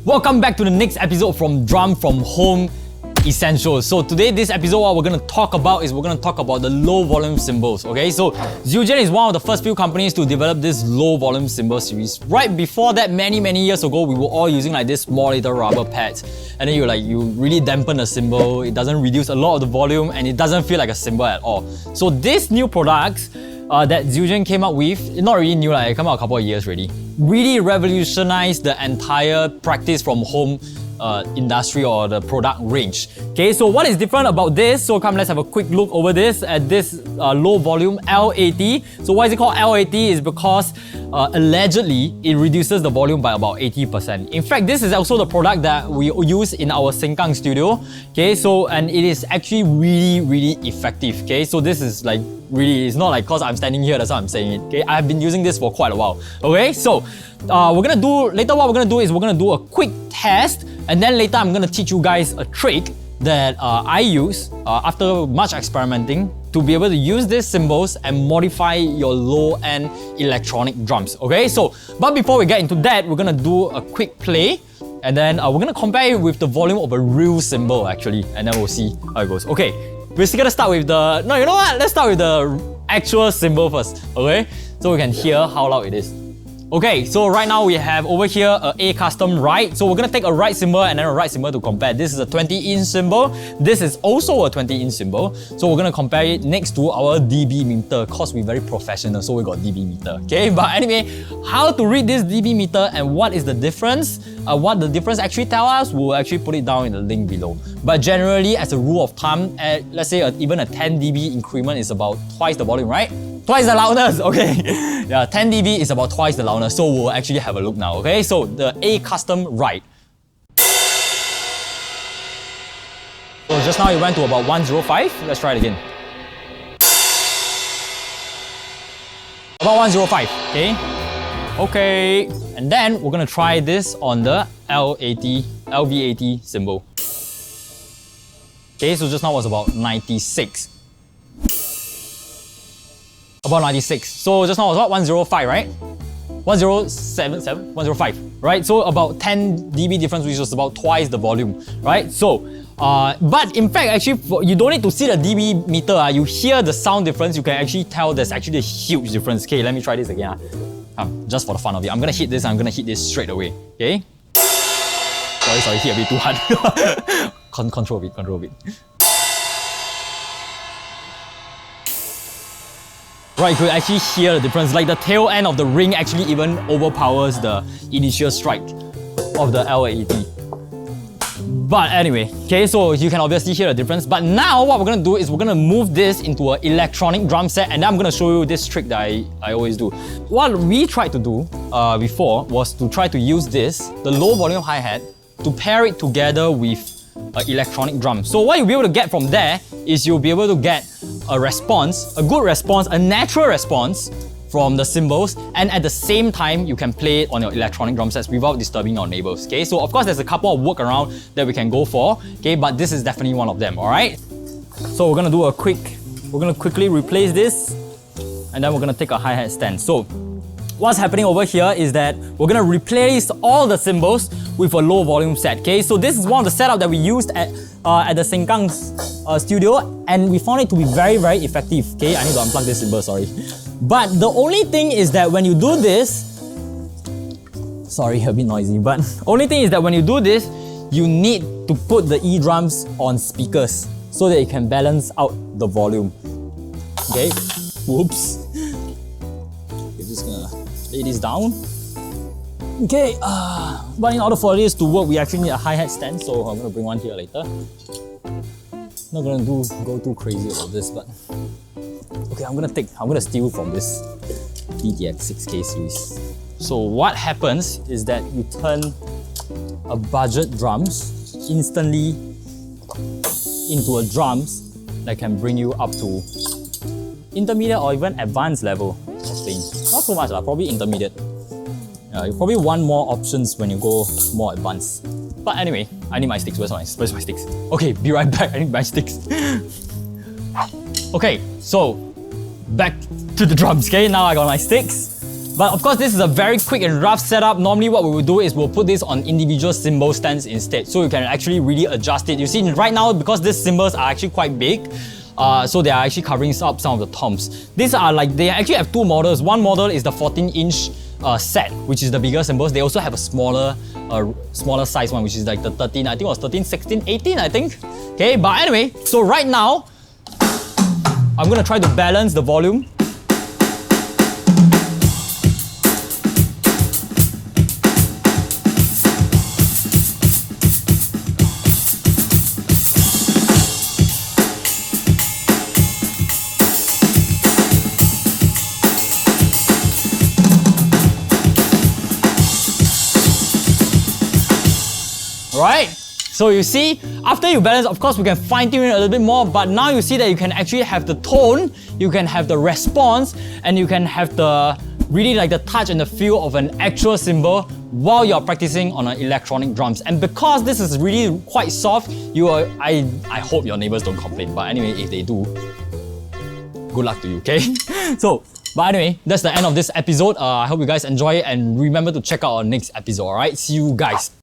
Welcome back to the next episode from Drum From Home Essentials. So today, this episode, what we're going to talk about is the low volume cymbals. Okay, so Zildjian is one of the first few companies to develop this low volume cymbal series. Right before that, many years ago, we were all using like this small little rubber pads, and then you really dampen the cymbal. It doesn't reduce a lot of the volume, and it doesn't feel like a cymbal at all. So these new products that Zildjian came up with, not really new, it came out a couple of years already, really revolutionized the entire practice from home industry or the product range. Okay, so what is different about this? So come, let's have a quick look over this at this low volume L80. So why is it called L80? Is because allegedly it reduces the volume by about 80%. In fact, this is also the product that we use in our Sengkang studio. Okay, so and it is actually really effective. Okay, so this is like really, it's not like because I'm standing here, that's why I'm saying it. Okay, I have been using this for quite a while. Okay, so what we're gonna do is we're gonna do a quick test, and then later I'm gonna teach you guys a trick that I use after much experimenting to be able to use these cymbals and modify your low-end electronic drums. Okay, so but before we get into that, we're gonna do a quick play, and then we're gonna compare it with the volume of a real cymbal actually, and then we'll see how it goes. Okay, we're still gonna start with the, no, you know what? Let's start with the actual cymbal first, okay? So we can hear how loud it is. Okay, so right now we have over here a custom right. So we're gonna take a right cymbal and then a right cymbal to compare. This is a 20-inch cymbal. This is also a 20-inch cymbal. So we're gonna compare it next to our dB meter, cause we're very professional, so we got dB meter. Okay, but anyway, how to read this dB meter and what is the difference? What the difference actually tell us, we'll actually put it down in the link below. But generally, as a rule of thumb, let's say even a 10 dB increment is about twice the volume, right? Twice the loudness, okay? Yeah, 10 dB is about twice the loudness, so we'll actually have a look now, okay? So the A custom right. So just now it went to about 105. Let's try it again. About 105, okay? Okay, and then we're gonna try this on the LV80 cymbal. Okay, so just now was about 96. About 96. So just now was what? 105, right? 1077, 105, right? So about 10 dB difference, which was about twice the volume, right? So, but in fact, actually, you don't need to see the dB meter. You hear the sound difference, you can actually tell there's actually a huge difference. Okay, let me try this again. Just for the fun of it. I'm gonna hit this, I'm gonna hit this straight away. Okay? Sorry, hit a bit too hard. Control a bit. Right, you could actually hear the difference. Like the tail end of the ring actually even overpowers the initial strike of the L80. But anyway, okay, so you can obviously hear the difference. But now what we're gonna do is we're gonna move this into an electronic drum set, and then I'm gonna show you this trick that I always do. What we tried to do before was to try to use this, the low volume hi-hat, to pair it together with an electronic drum. So what you'll be able to get from there is you'll be able to get a response, a good response, a natural response from the cymbals, and at the same time you can play it on your electronic drum sets without disturbing your neighbors. Okay, so of course there's a couple of workarounds that we can go for, okay, but this is definitely one of them. All right, so we're gonna quickly replace this, and then we're gonna take a hi-hat stand. So what's happening over here is that we're gonna replace all the cymbals with a low volume set. Okay, so this is one of the setup that we used at the Sengkang studio, and we found it to be very effective. Okay, I need to unplug this cymbal, sorry. But the only thing is that when you do this, sorry, a bit noisy, but only thing is that when you do this, you need to put the E-drums on speakers so that it can balance out the volume. Okay, whoops. We're just gonna lay this down. Okay, but in order for this to work, we actually need a hi-hat stand, so I'm gonna bring one here later. Not gonna go too crazy about this, but okay, I'm gonna steal from this DTX 6K series. So what happens is that you turn a budget drums instantly into a drums that can bring you up to intermediate or even advanced level of playing. Not so much, probably intermediate. You probably want more options when you go more advanced. But anyway, I need my sticks. Where's my sticks? Okay, be right back. I need my sticks. Okay, so back to the drums. Okay, now I got my sticks. But of course, this is a very quick and rough setup. Normally what we will do is we'll put this on individual cymbal stands instead, so you can actually really adjust it. You see right now, because these cymbals are actually quite big, so they are actually covering up some of the toms. These are like, they actually have two models. One model is the 14-inch set, which is the bigger cymbals. They also have a smaller size one, which is like the 13, I think it was 13, 16, 18, I think. Okay, but anyway, so right now, I'm gonna try to balance the volume. Right? So you see, after you balance, of course we can fine tune it a little bit more, but now you see that you can actually have the tone, you can have the response, and you can have the really like the touch and the feel of an actual cymbal while you're practicing on an electronic drums. And because this is really quite soft, I hope your neighbors don't complain. But anyway, if they do, good luck to you, okay? But anyway, that's the end of this episode. I hope you guys enjoy it, and remember to check out our next episode, alright? See you guys.